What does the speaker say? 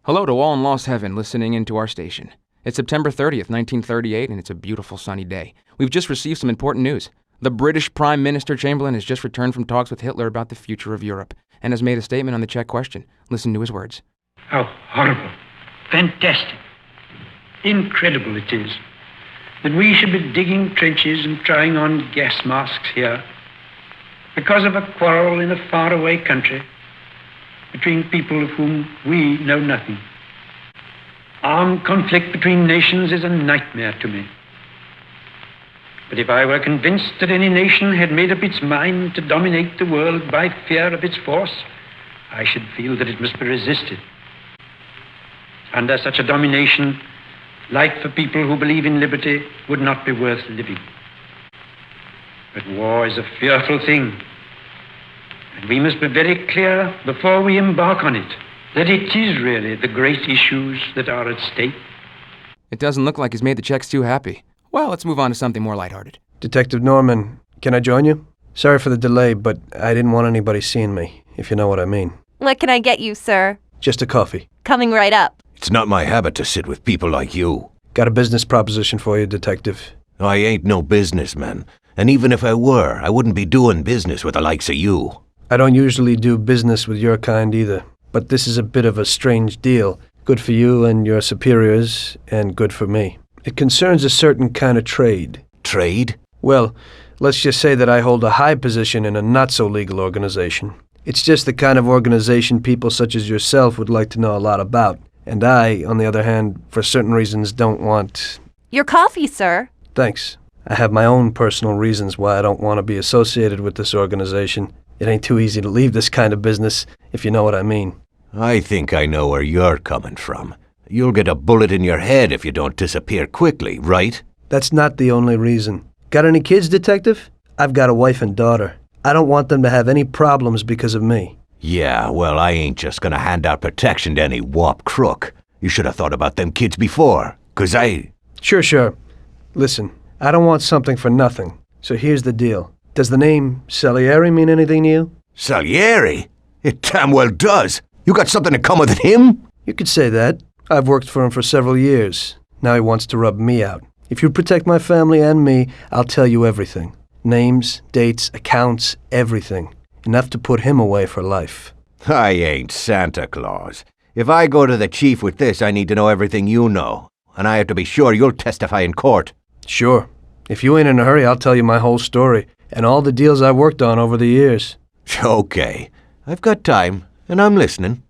Hello to all in Lost Heaven listening into our station. It's September 30th, 1938, and it's a beautiful sunny day. We've just received some important news. The British Prime Minister Chamberlain has just returned from talks with Hitler about the future of Europe and has made a statement on the Czech question. Listen to his words. How horrible, fantastic, incredible it is that we should be digging trenches and trying on gas masks here because of a quarrel in a faraway country between people of whom we know nothing. Armed conflict between nations is a nightmare to me. But if I were convinced that any nation had made up its mind to dominate the world by fear of its force, I should feel that it must be resisted. Under such a domination, life for people who believe in liberty would not be worth living. But war is a fearful thing, and we must be very clear before we embark on it that it is really the great issues that are at stake. It doesn't look like he's made the Czechs too happy. Well, let's move on to something more lighthearted. Detective Norman, can I join you? Sorry for the delay, but I didn't want anybody seeing me, if you know what I mean. What can I get you, sir? Just a coffee. Coming right up. It's not my habit to sit with people like you. Got a business proposition for you, Detective. I ain't no businessman, and even if I were, I wouldn't be doing business with the likes of you. I don't usually do business with your kind either, but this is a bit of a strange deal. Good for you and your superiors, and good for me. It concerns a certain kind of trade. Trade? Well, let's just say that I hold a high position in a not-so-legal organization. It's just the kind of organization people such as yourself would like to know a lot about. And I, on the other hand, for certain reasons don't want... Your coffee, sir. Thanks. I have my own personal reasons why I don't want to be associated with this organization. It ain't too easy to leave this kind of business, if you know what I mean. I think I know where you're coming from. You'll get a bullet in your head if you don't disappear quickly, right? That's not the only reason. Got any kids, Detective? I've got a wife and daughter. I don't want them to have any problems because of me. Yeah, well, I ain't just gonna hand out protection to any wop crook. You should have thought about them kids before, 'cause I... Sure. Listen, I don't want something for nothing. So here's the deal. Does the name Salieri mean anything to you? Salieri? It damn well does. You got something in common with him? You could say that. I've worked for him for several years. Now he wants to rub me out. If you protect my family and me, I'll tell you everything. Names, dates, accounts, everything. Enough to put him away for life. I ain't Santa Claus. If I go to the chief with this, I need to know everything you know. And I have to be sure you'll testify in court. Sure. If you ain't in a hurry, I'll tell you my whole story. And all the deals I've worked on over the years. Okay. I've got time, and I'm listening.